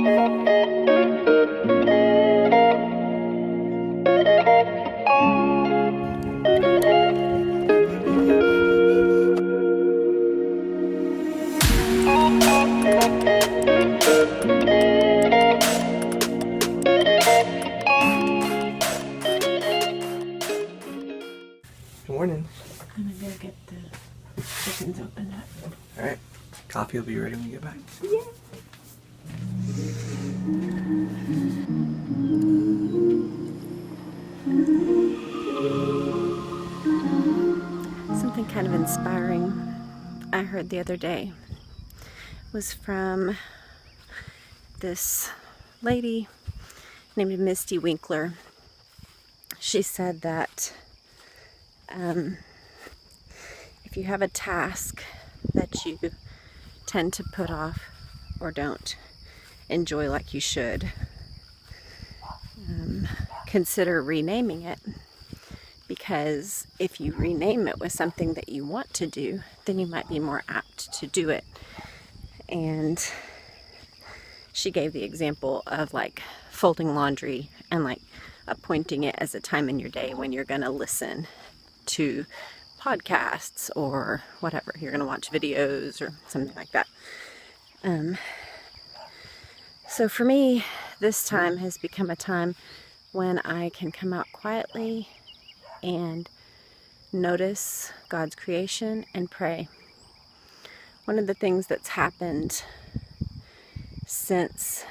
Good morning. I'm gonna go get the chickens opened up. Alright. Coffee will be ready when you get back. Yeah. Something kind of inspiring I heard the other day was from this lady named Misty Winkler. She said that if you have a task that you tend to put off or don't enjoy like you should, consider renaming it, because if you rename it with something that you want to do, then you might be more apt to do it. And she gave the example of like folding laundry and like appointing it as a time in your day when you're going to listen to podcasts or whatever. You're going to watch videos or something like that. So for me, this time has become a time when I can come out quietly and notice God's creation and pray. One of the things that's happened since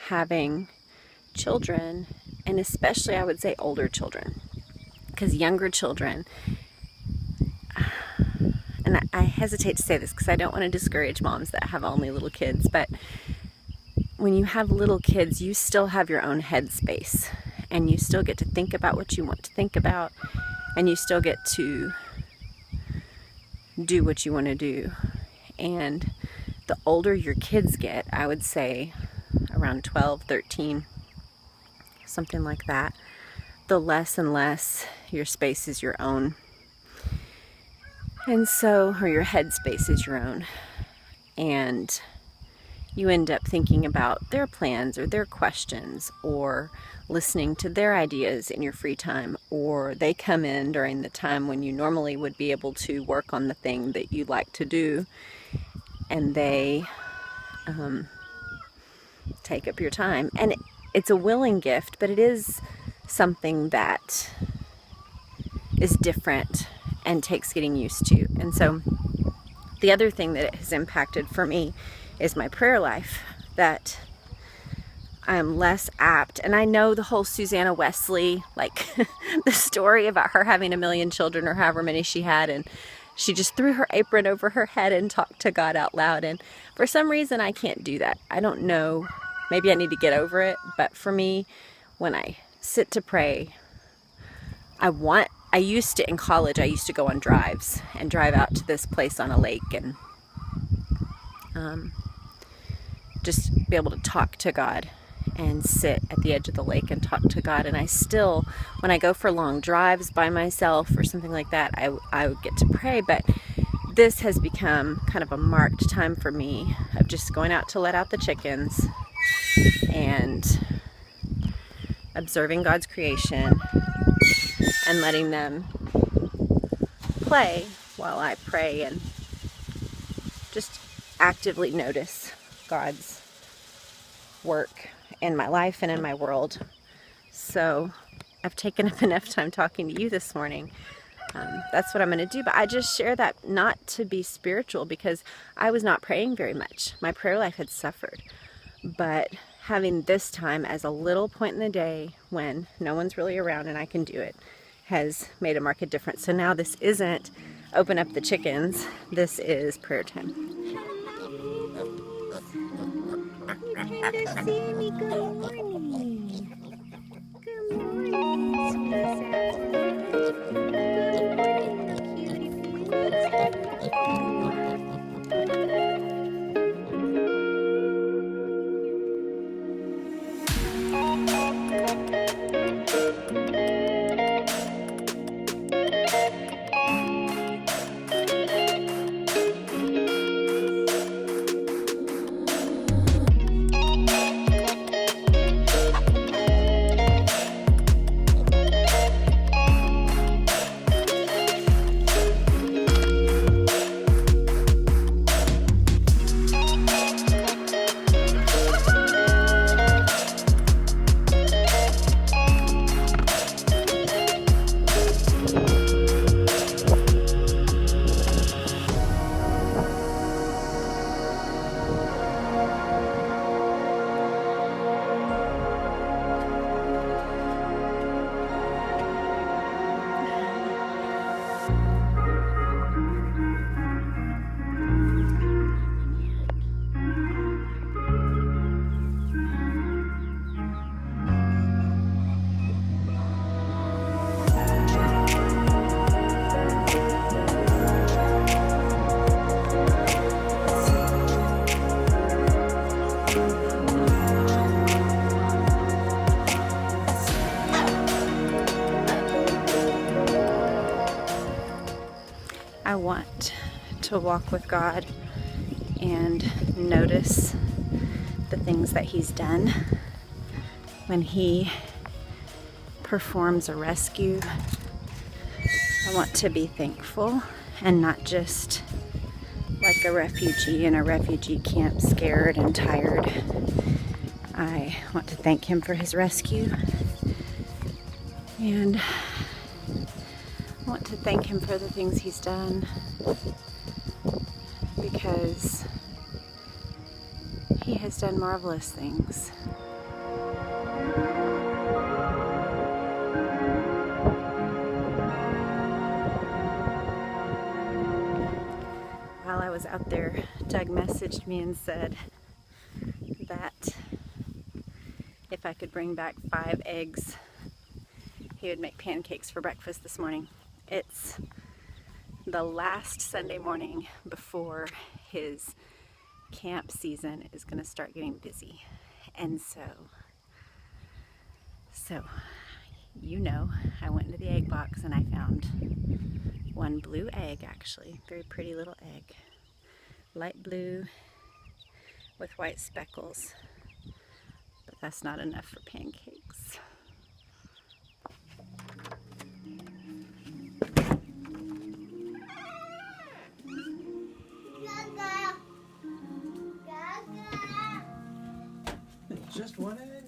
having children, and especially I would say older children, because younger children, and I hesitate to say this because I don't want to discourage moms that have only little kids, but when you have little kids, you still have your own headspace, and you still get to think about what you want to think about, and you still get to do what you want to do. And the older your kids get, I would say around 12, 13, something like that, the less and less your space is your own. And so, or your headspace is your own. And you end up thinking about their plans or their questions, or listening to their ideas in your free time, or they come in during the time when you normally would be able to work on the thing that you like to do, and they take up your time. And it's a willing gift, but it is something that is different and takes getting used to. And so the other thing that it has impacted for me is my prayer life, that I'm less apt. And I know the whole Susanna Wesley, like the story about her having 1 million children or however many she had, and she just threw her apron over her head and talked to God out loud. And for some reason I can't do that. I don't know, maybe I need to get over it, but for me, when I sit to pray, I used to, in college, I used to go on drives and drive out to this place on a lake and just be able to talk to God and sit at the edge of the lake and talk to God. And I still, when I go for long drives by myself or something like that, I would get to pray. But this has become kind of a marked time for me of just going out to let out the chickens and observing God's creation and letting them play while I pray and just actively notice God's work in my life and in my world. So I've taken up enough time talking to you this morning. That's what I'm going to do. But I just share that not to be spiritual, because I was not praying very much. My prayer life had suffered. But having this time as a little point in the day when no one's really around and I can do it has made a marked difference. So now this isn't open up the chickens. This is prayer time. You kind of see me. Good morning. Good morning, want to walk with God and notice the things that He's done. When He performs a rescue, I want to be thankful and not just like a refugee in a refugee camp, scared and tired. I want to thank Him for His rescue, and I want to thank Him for the things He's done, because He has done marvelous things. While I was out there, Doug messaged me and said that if I could bring back 5 eggs, he would make pancakes for breakfast this morning. It's the last Sunday morning before his camp season is going to start getting busy. And so, you know, I went into the egg box and I found one blue egg, actually. Very pretty little egg. Light blue with white speckles. But that's not enough for pancakes. Just one egg?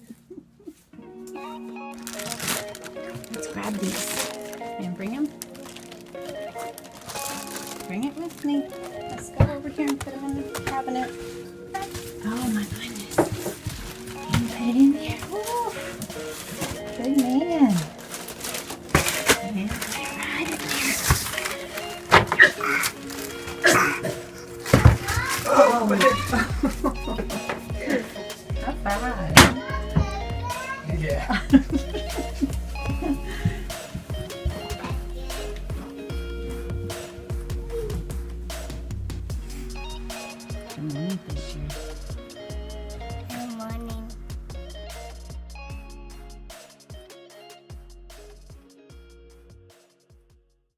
Let's grab these and bring them. Bring it with me. Let's go over here and put them in the cabinet. Oh my goodness. And put it in there. Woo. Good man. And put it right in there. Oh. Not bad. Yeah. Good morning, fisher.